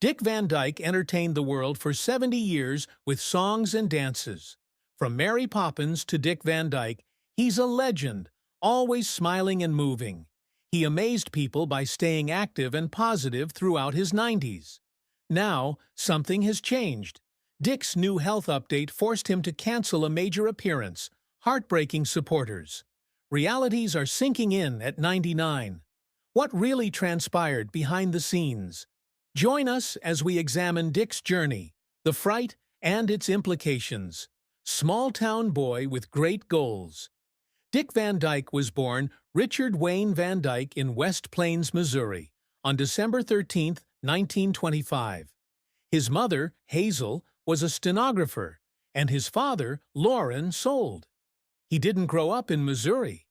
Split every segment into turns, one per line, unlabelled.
Dick Van Dyke entertained the world for 70 years with songs and dances. From Mary Poppins to Dick Van Dyke, he's a legend, always smiling and moving. He amazed people by staying active and positive throughout his 90s. Now, something has changed. Dick's new health update forced him to cancel a major appearance, heartbreaking supporters. Realities are sinking in at 99. What really transpired behind the scenes? Join us as we examine Dick's journey, the fright, and its implications. Small-town boy with great goals. Dick Van Dyke was born Richard Wayne Van Dyke in West Plains, Missouri, on December 13, 1925. His mother, Hazel, was a stenographer, and his father, Loren, sold. He didn't grow up in Missouri.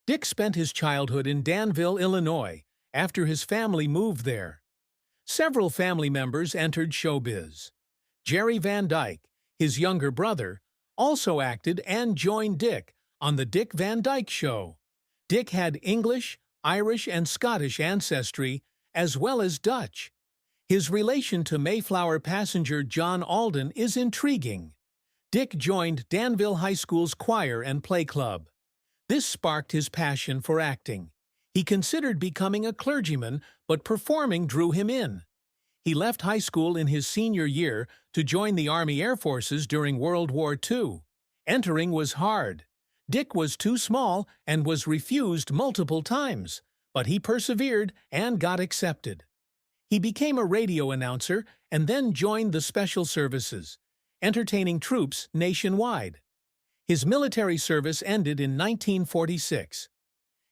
Dick spent his childhood in Danville, Illinois, after his family moved there. Several family members entered showbiz. Jerry Van Dyke, his younger brother, also acted and joined Dick on The Dick Van Dyke Show. Dick had English, Irish, and Scottish ancestry, as well as Dutch. His relation to Mayflower passenger John Alden is intriguing. Dick joined Danville High School's choir and play club. This sparked his passion for acting. He considered becoming a clergyman, but performing drew him in. He left high school in his senior year to join the Army Air Forces during World War II. Entering was hard. Dick was too small and was refused multiple times, but he persevered and got accepted. He became a radio announcer and then joined the Special Services, entertaining troops nationwide. His military service ended in 1946.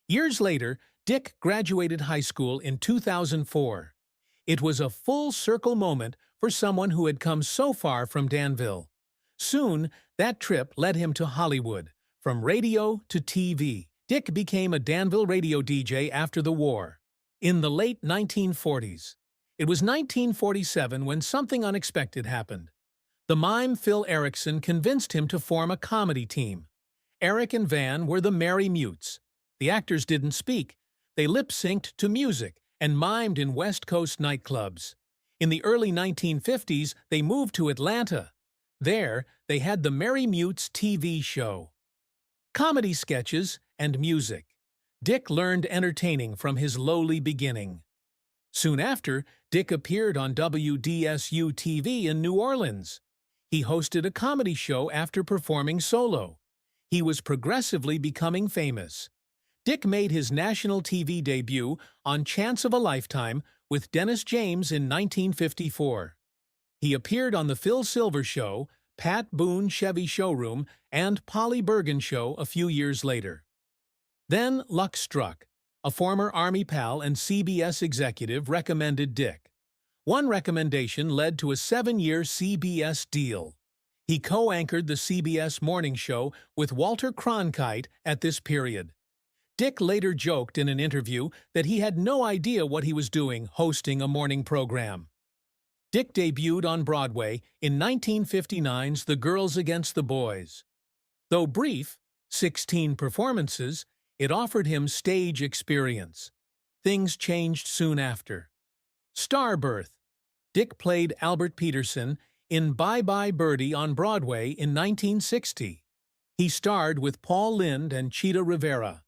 Years later, Dick graduated high school in 2004. It was a full-circle moment for someone who had come so far from Danville. Soon, that trip led him to Hollywood. From radio to TV, Dick became a Danville radio DJ after the war. In the late 1940s, it was 1947 when something unexpected happened. The mime Phil Erickson convinced him to form a comedy team. Eric and Van were the Merry Mutes. The actors didn't speak. They lip-synced to music and mimed in West Coast nightclubs. In the early 1950s, they moved to Atlanta. There, they had the Merry Mutes TV show. Comedy sketches and music. Dick learned entertaining from his lowly beginning. Soon after, Dick appeared on WDSU-TV in New Orleans. He hosted a comedy show after performing solo. He was progressively becoming famous. Dick made his national TV debut on Chance of a Lifetime with Dennis James in 1954. He appeared on The Phil Silver Show, Pat Boone Chevy Showroom, and Polly Bergen Show a few years later. Then luck struck. A former Army pal and CBS executive recommended Dick. One recommendation led to a 7-year CBS deal. He co-anchored the CBS morning show with Walter Cronkite at this period. Dick later joked in an interview that he had no idea what he was doing hosting a morning program. Dick debuted on Broadway in 1959's The Girls Against the Boys. Though brief, 16 performances, it offered him stage experience. Things changed soon after. Star birth. Dick played Albert Peterson in Bye Bye Birdie on Broadway in 1960. He starred with Paul Lynde and Cheetah Rivera.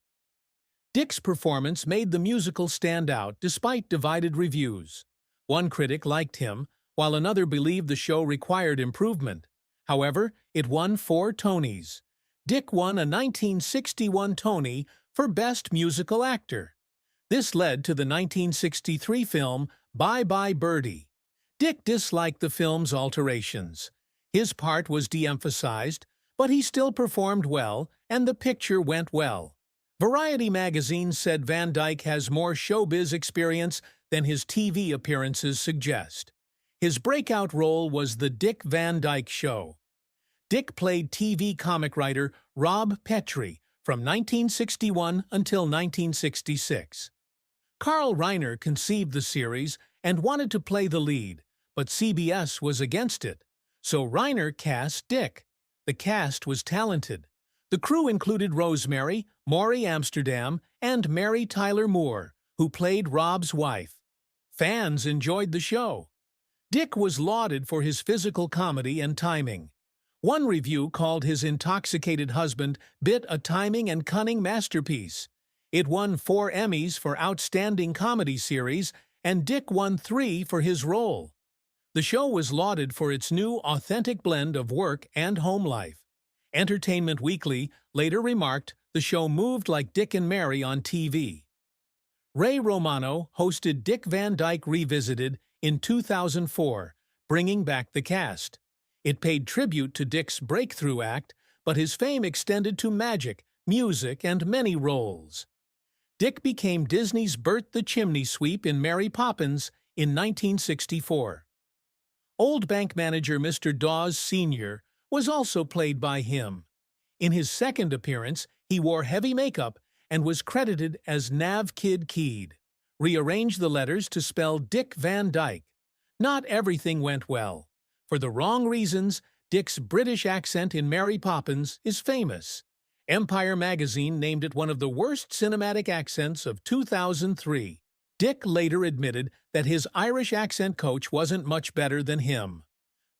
Dick's performance made the musical stand out despite divided reviews. One critic liked him, while another believed the show required improvement. However, it won 4 Tonys. Dick won a 1961 Tony for Best Musical Actor. This led to the 1963 film Bye Bye Birdie. Dick disliked the film's alterations. His part was de-emphasized, but he still performed well, and the picture went well. Variety magazine said Van Dyke has more showbiz experience than his TV appearances suggest. His breakout role was The Dick Van Dyke Show. Dick played TV comic writer Rob Petrie from 1961 until 1966. Carl Reiner conceived the series and wanted to play the lead, but CBS was against it, so Reiner cast Dick. The cast was talented. The crew included Rosemary, Maury Amsterdam, and Mary Tyler Moore, who played Rob's wife. Fans enjoyed the show. Dick was lauded for his physical comedy and timing. One review called his intoxicated husband bit a timing and cunning masterpiece. It won 4 Emmys for Outstanding Comedy Series, and Dick won 3 for his role. The show was lauded for its new, authentic blend of work and home life. Entertainment Weekly later remarked the show moved like Dick and Mary on TV. Ray Romano hosted Dick Van Dyke Revisited in 2004, bringing back the cast. It paid tribute to Dick's breakthrough act, but his fame extended to magic, music, and many roles. Dick became Disney's Bert the Chimney Sweep in Mary Poppins in 1964. Old bank manager Mr. Dawes Sr. was also played by him. In his second appearance, he wore heavy makeup and was credited as Nav Kid Keed. Rearranged the letters to spell Dick Van Dyke. Not everything went well. For the wrong reasons, Dick's British accent in Mary Poppins is famous. Empire magazine named it one of the worst cinematic accents of 2003. Dick later admitted that his Irish accent coach wasn't much better than him.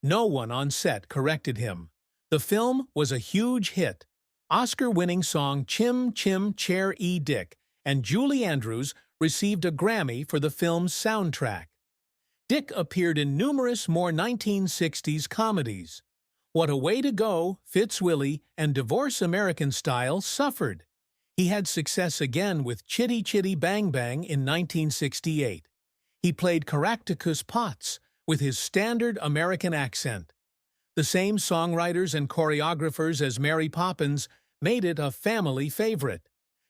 No one on set corrected him. The film was a huge hit. Oscar-winning song Chim Chim Chair E Dick and Julie Andrews received a Grammy for the film's soundtrack. Dick appeared in numerous more 1960s comedies. What a Way to Go, Fitzwilly, and Divorce American Style suffered. He had success again with Chitty Chitty Bang Bang in 1968. He played Caractacus Potts with his standard American accent. The same songwriters and choreographers as Mary Poppins made it a family favorite.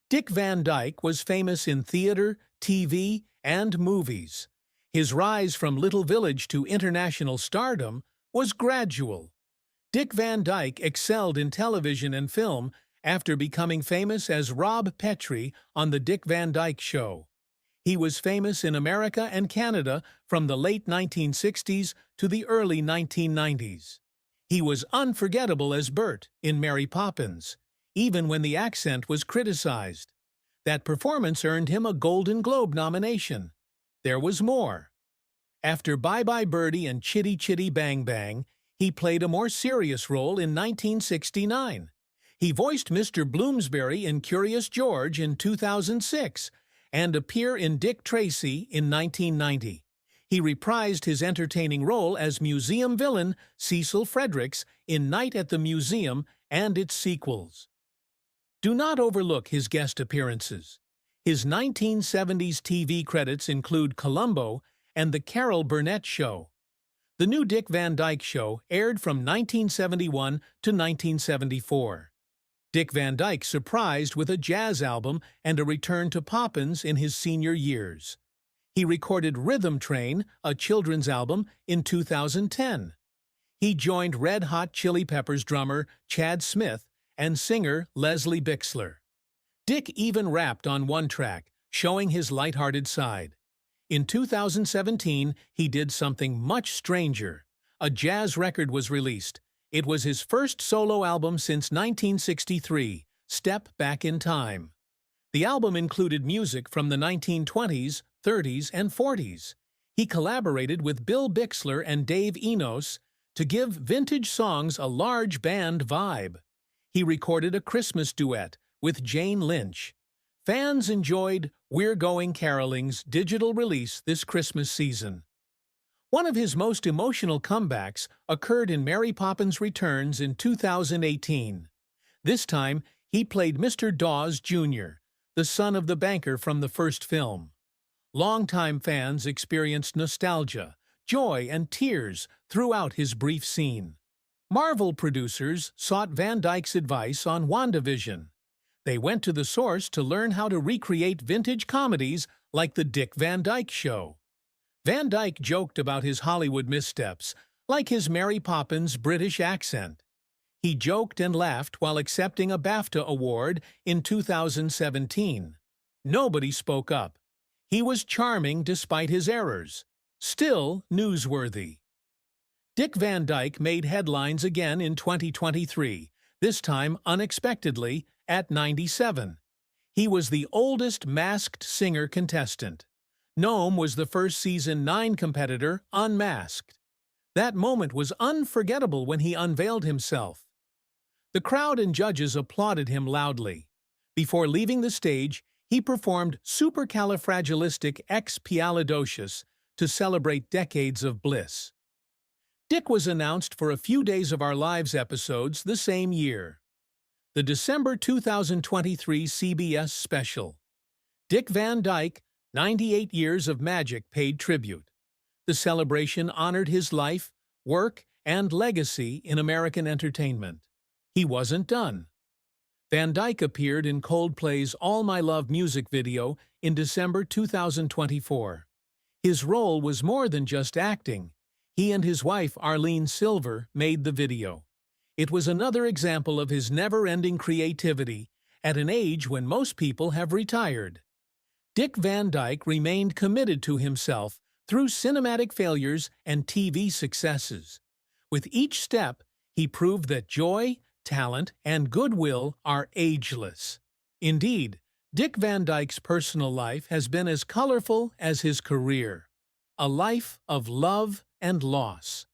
Dick Van Dyke was famous in theater, TV, and movies. His rise from little village to international stardom was gradual. Dick Van Dyke excelled in television and film after becoming famous as Rob Petrie on The Dick Van Dyke Show. He was famous in America and Canada from the late 1960s to the early 1990s. He was unforgettable as Bert in Mary Poppins, even when the accent was criticized. That performance earned him a Golden Globe nomination. There was more. After Bye Bye Birdie and Chitty Chitty Bang Bang, he played a more serious role in 1969. He voiced Mr. Bloomsbury in Curious George in 2006 and appeared in Dick Tracy in 1990. He reprised his entertaining role as museum villain Cecil Fredericks in Night at the Museum and its sequels. Do not overlook his guest appearances. His 1970s TV credits include Columbo and The Carol Burnett Show. The new Dick Van Dyke Show aired from 1971 to 1974. Dick Van Dyke surprised with a jazz album and a return to Poppins in his senior years. He recorded Rhythm Train, a children's album, in 2010. He joined Red Hot Chili Peppers drummer Chad Smith and singer Leslie Bixler. Dick even rapped on one track, showing his lighthearted side. In 2017, he did something much stranger. A jazz record was released. It was his first solo album since 1963, Step Back in Time. The album included music from the 1920s, 30s, and 40s. He collaborated with Bill Bixler and Dave Enos to give vintage songs a large band vibe. He recorded a Christmas duet with Jane Lynch. Fans enjoyed We're Going Caroling's digital release this Christmas season. One of his most emotional comebacks occurred in Mary Poppins Returns in 2018. This time, he played Mr. Dawes Jr., the son of the banker from the first film. Longtime fans experienced nostalgia, joy, and tears throughout his brief scene. Marvel producers sought Van Dyke's advice on WandaVision. They went to the source to learn how to recreate vintage comedies like The Dick Van Dyke Show. Van Dyke joked about his Hollywood missteps, like his Mary Poppins British accent. He joked and laughed while accepting a BAFTA award in 2017. Nobody spoke up. He was charming despite his errors. Still newsworthy. Dick Van Dyke made headlines again in 2023, this time unexpectedly at 97. He was the oldest masked singer contestant. Noam was the first season 9 competitor unmasked. That moment was unforgettable when he unveiled himself. The crowd and judges applauded him loudly. Before leaving the stage, he performed Supercalifragilisticexpialidocious to celebrate decades of bliss. Dick was announced for a few Days of Our Lives episodes the same year. The December 2023 CBS special, Dick Van Dyke, 98 Years of Magic, paid tribute. The celebration honored his life, work, and legacy in American entertainment. He wasn't done. Van Dyke appeared in Coldplay's All My Love music video in December 2024. His role was more than just acting. He and his wife, Arlene Silver, made the video. It was another example of his never-ending creativity at an age when most people have retired. Dick Van Dyke remained committed to himself through cinematic failures and TV successes. With each step, he proved that joy, talent, and goodwill are ageless. Indeed, Dick Van Dyke's personal life has been as colorful as his career. A life of love and loss.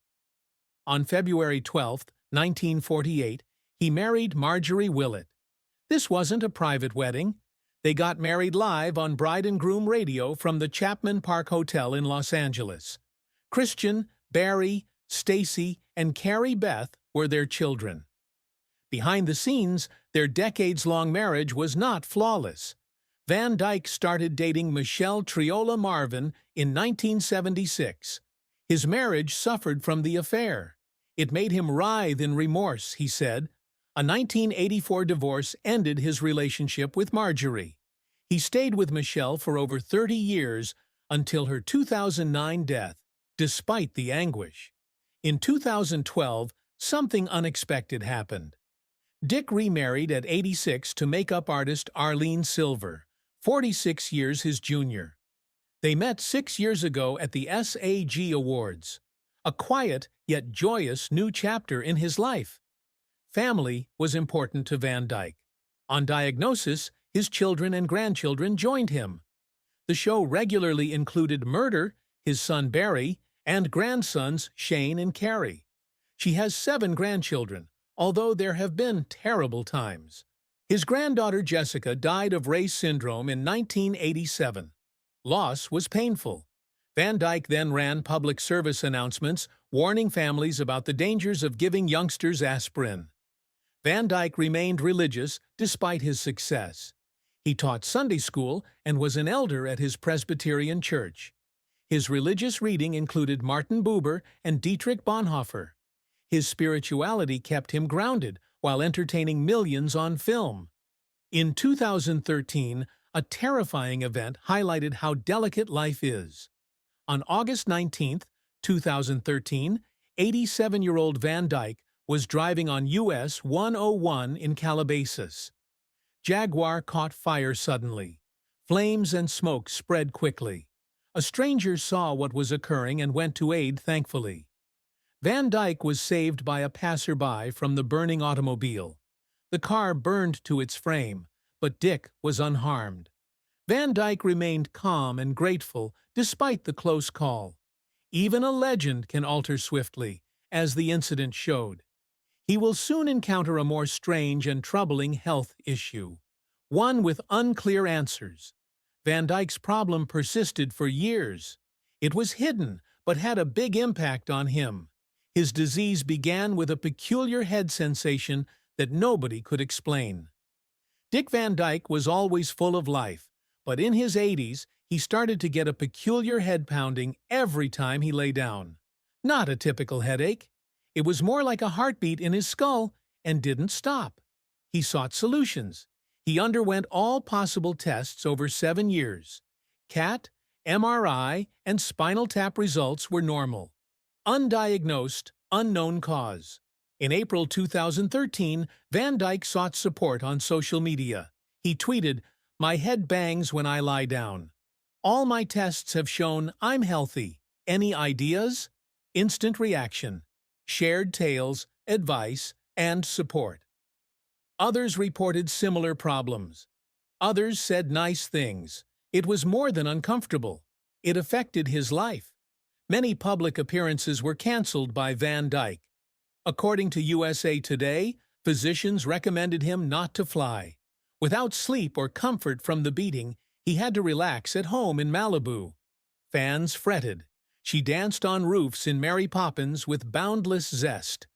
On February 12, 1948, he married Marjorie Willett. This wasn't a private wedding. They got married live on Bride and Groom Radio from the Chapman Park Hotel in Los Angeles. Christian, Barry, Stacy, and Carrie Beth were their children. Behind the scenes, their decades-long marriage was not flawless. Van Dyke started dating Michelle Triola Marvin in 1976. His marriage suffered from the affair. It made him writhe in remorse, he said. A 1984 divorce ended his relationship with Marjorie. He stayed with Michelle for over 30 years until her 2009 death, despite the anguish. In 2012, something unexpected happened. Dick remarried at 86 to makeup artist Arlene Silver, 46 years his junior. They met 6 years ago at the SAG Awards. A quiet yet joyous new chapter in his life. Family was important to Van Dyke. On diagnosis, his children and grandchildren joined him. The show regularly included Murder, his son Barry, and grandsons Shane and Carrie. She has 7 grandchildren, although there have been terrible times. His granddaughter Jessica died of Ray's syndrome in 1987. Loss was painful. Van Dyke then ran public service announcements warning families about the dangers of giving youngsters aspirin. Van Dyke remained religious despite his success. He taught Sunday school and was an elder at his Presbyterian church. His religious reading included Martin Buber and Dietrich Bonhoeffer. His spirituality kept him grounded while entertaining millions on film. In 2013, a terrifying event highlighted how delicate life is. On August 19, 2013, 87-year-old Van Dyke was driving on US 101 in Calabasas. Jaguar caught fire suddenly. Flames and smoke spread quickly. A stranger saw what was occurring and went to aid thankfully. Van Dyke was saved by a passerby from the burning automobile. The car burned to its frame, but Dick was unharmed. Van Dyke remained calm and grateful despite the close call. Even a legend can alter swiftly, as the incident showed. He will soon encounter a more strange and troubling health issue, one with unclear answers. Van Dyke's problem persisted for years. It was hidden, but had a big impact on him. His disease began with a peculiar head sensation that nobody could explain. Dick Van Dyke was always full of life, but in his 80s, he started to get a peculiar head pounding every time he lay down. Not a typical headache. It was more like a heartbeat in his skull and didn't stop. He sought solutions. He underwent all possible tests over 7 years. CAT, MRI, and spinal tap results were normal. Undiagnosed, unknown cause. In April 2013, Van Dyke sought support on social media. He tweeted, "My head bangs when I lie down. All my tests have shown I'm healthy. Any ideas?" Instant reaction. Shared tales, advice, and support. Others reported similar problems. Others said nice things. It was more than uncomfortable. It affected his life. Many public appearances were canceled by Van Dyke. According to USA Today, physicians recommended him not to fly. Without sleep or comfort from the beating, he had to relax at home in Malibu. Fans fretted. She danced on roofs in Mary Poppins with boundless zest.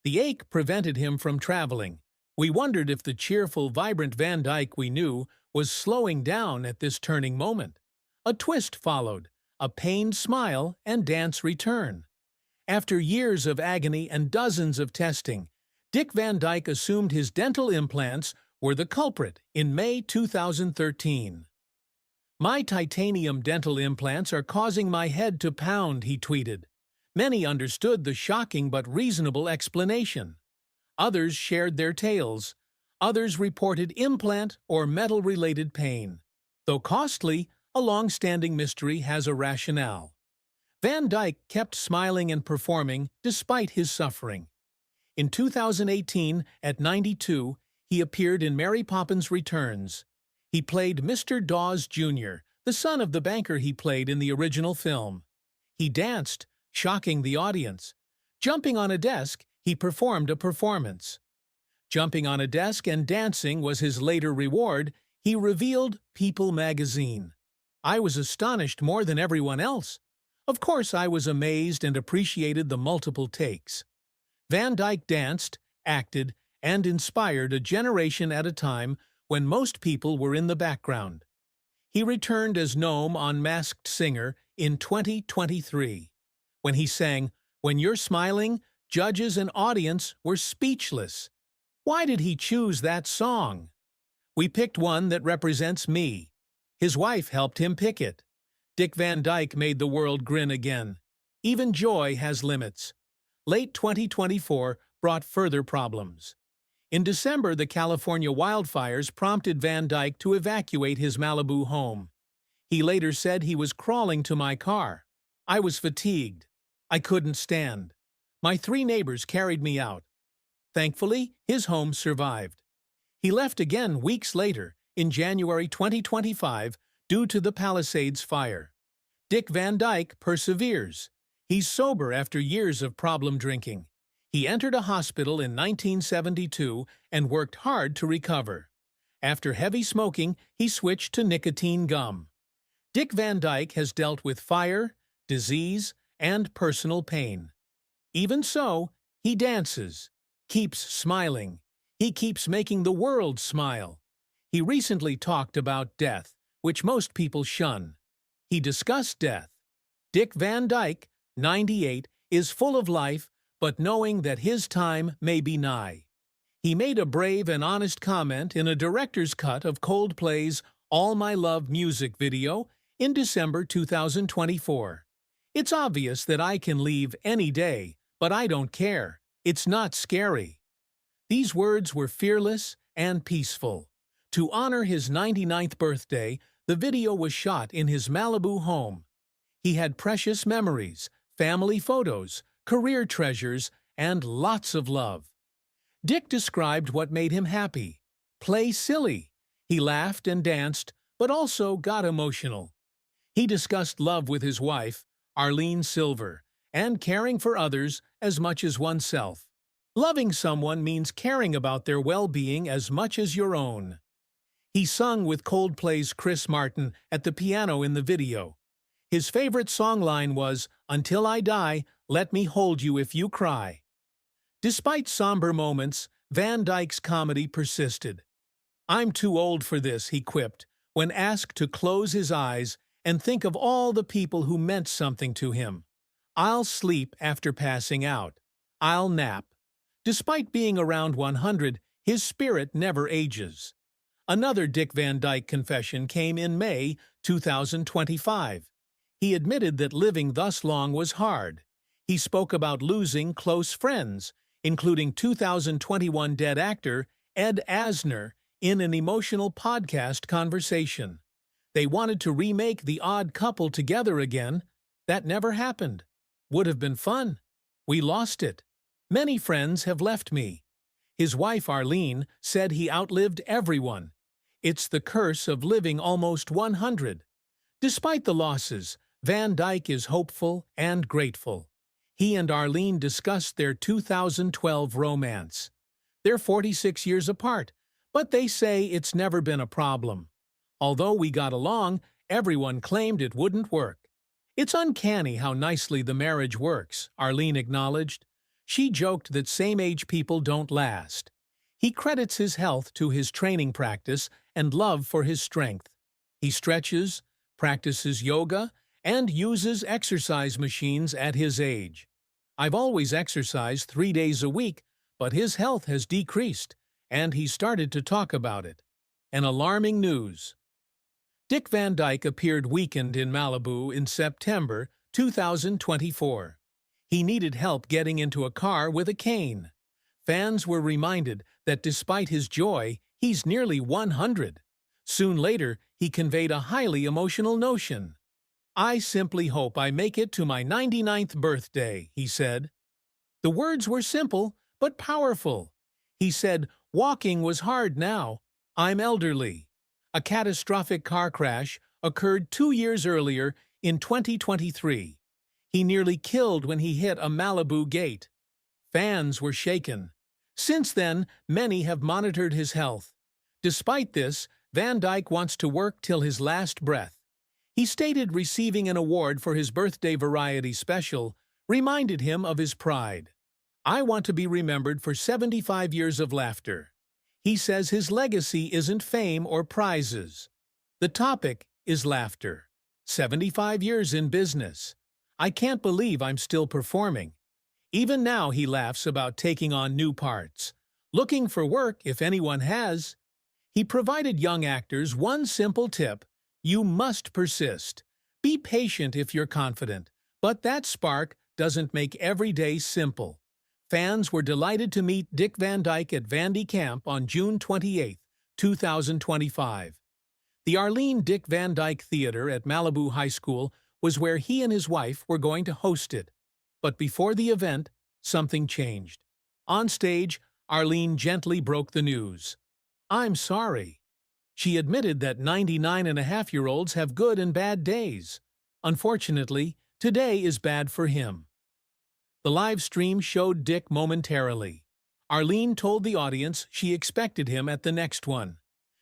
The ache prevented him from traveling. We wondered if the cheerful, vibrant Van Dyke we knew was slowing down at this turning moment. A twist followed, a pained smile and dance return. After years of agony and dozens of testing, Dick Van Dyke assumed his dental implants were the culprit in May 2013. "My titanium dental implants are causing my head to pound," he tweeted. Many understood the shocking but reasonable explanation. Others shared their tales. Others reported implant or metal-related pain. Though costly, a long-standing mystery has a rationale. Van Dyke kept smiling and performing despite his suffering. In 2018, at 92, he appeared in Mary Poppins Returns. He played Mr. Dawes Jr., the son of the banker he played in the original film. He danced, shocking the audience. Jumping on a desk, he performed a performance. Jumping on a desk and dancing was his later reward, he revealed People magazine. "I was astonished more than everyone else. Of course I was amazed and appreciated the multiple takes." Van Dyke danced, acted, and inspired a generation at a time when most people were in the background. He returned as Gnome on Masked Singer in 2023. When he sang, "When You're Smiling," judges and audience were speechless. Why did he choose that song? "We picked one that represents me." His wife helped him pick it. Dick Van Dyke made the world grin again. Even joy has limits. Late 2024 brought further problems. In December, the California wildfires prompted Van Dyke to evacuate his Malibu home. He later said he was crawling to my car. "I was fatigued. I couldn't stand. My 3 neighbors carried me out." Thankfully, his home survived. He left again weeks later, in January 2025, due to the Palisades fire. Dick Van Dyke perseveres. He's sober after years of problem drinking. He entered a hospital in 1972 and worked hard to recover. After heavy smoking, he switched to nicotine gum. Dick Van Dyke has dealt with fire, disease, and personal pain. Even so, he dances, keeps smiling. He keeps making the world smile. He recently talked about death, which most people shun. He discussed death. Dick Van Dyke, 98, is full of life, but knowing that his time may be nigh. He made a brave and honest comment in a director's cut of Coldplay's All My Love music video in December 2024. "It's obvious that I can leave any day, but I don't care. It's not scary." These words were fearless and peaceful. To honor his 99th birthday, the video was shot in his Malibu home. He had precious memories, family photos, career treasures, and lots of love. Dick described what made him happy. Play silly. He laughed and danced, but also got emotional. He discussed love with his wife, Arlene Silver, and caring for others as much as oneself. Loving someone means caring about their well-being as much as your own. He sung with Coldplay's Chris Martin at the piano in the video. His favorite songline was, "Until I die, let me hold you if you cry." Despite somber moments, Van Dyke's comedy persisted. "I'm too old for this," he quipped, when asked to close his eyes and think of all the people who meant something to him. "I'll sleep after passing out. I'll nap." Despite being around 100, his spirit never ages. Another Dick Van Dyke confession came in May 2025. He admitted that living thus long was hard. He spoke about losing close friends, including 2021 dead actor Ed Asner, in an emotional podcast conversation. They wanted to remake The Odd Couple together again. That never happened. Would have been fun. We lost it. Many friends have left me. His wife Arlene said he outlived everyone. It's the curse of living almost 100. Despite the losses, Van Dyke is hopeful and grateful. He and Arlene discussed their 2012 romance. They're 46 years apart, but they say it's never been a problem. Although we got along, everyone claimed it wouldn't work. It's uncanny how nicely the marriage works, Arlene acknowledged. She joked that same-age people don't last. He credits his health to his training practice and love for his strength. He stretches, practices yoga, and uses exercise machines at his age. I've always exercised 3 days a week, but his health has decreased, and he started to talk about it. An alarming news. Dick Van Dyke appeared weakened in Malibu in September 2024. He needed help getting into a car with a cane. Fans were reminded that despite his joy, he's nearly 100. Soon later, he conveyed a highly emotional notion. "I simply hope I make it to my 99th birthday," he said. The words were simple, but powerful. He said, "Walking was hard now. I'm elderly." A catastrophic car crash occurred 2 years earlier in 2023. He nearly killed when he hit a Malibu gate. Fans were shaken. Since then, many have monitored his health. Despite this, Van Dyke wants to work till his last breath. He stated receiving an award for his birthday variety special reminded him of his pride. "I want to be remembered for 75 years of laughter." He says his legacy isn't fame or prizes. The topic is laughter. 75 years in business. "I can't believe I'm still performing." Even now he laughs about taking on new parts. Looking for work if anyone has. He provided young actors one simple tip: you must persist. Be patient if you're confident, but that spark doesn't make every day simple. Fans were delighted to meet Dick Van Dyke at Vandy Camp on June 28, 2025. The Arlene Dick Van Dyke Theater at Malibu High School was where he and his wife were going to host it. But before the event, something changed. On stage, Arlene gently broke the news. "I'm sorry." She admitted that 99-and-a-half-year-olds have good and bad days. Unfortunately, today is bad for him. The live stream showed Dick momentarily. Arlene told the audience she expected him at the next one.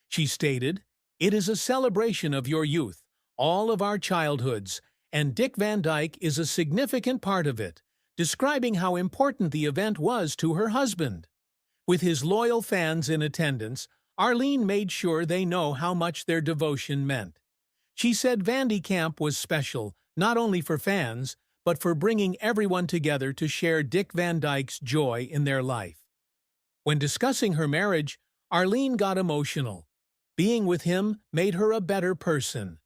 She stated, "It is a celebration of your youth, all of our childhoods, and Dick Van Dyke is a significant part of it," describing how important the event was to her husband. With his loyal fans in attendance, Arlene made sure they know how much their devotion meant. She said Vandy Camp was special, not only for fans, but for bringing everyone together to share Dick Van Dyke's joy in their life. When discussing her marriage, Arlene got emotional. Being with him made her a better person,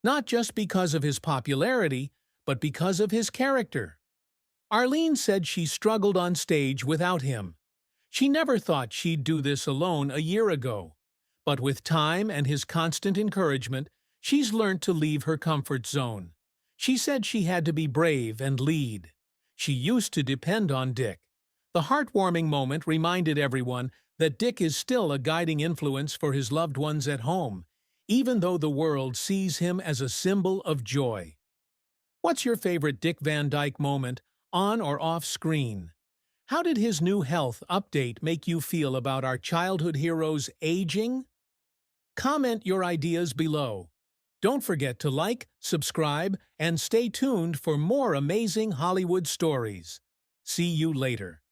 not just because of his popularity, but because of his character. Arlene said she struggled on stage without him. She never thought she'd do this alone a year ago. But with time and his constant encouragement, she's learned to leave her comfort zone. She said she had to be brave and lead. She used to depend on Dick. The heartwarming moment reminded everyone that Dick is still a guiding influence for his loved ones at home, even though the world sees him as a symbol of joy. What's your favorite Dick Van Dyke moment, on or off screen? How did his new health update make you feel about our childhood heroes aging? Comment your ideas below. Don't forget to like, subscribe, and stay tuned for more amazing Hollywood stories. See you later.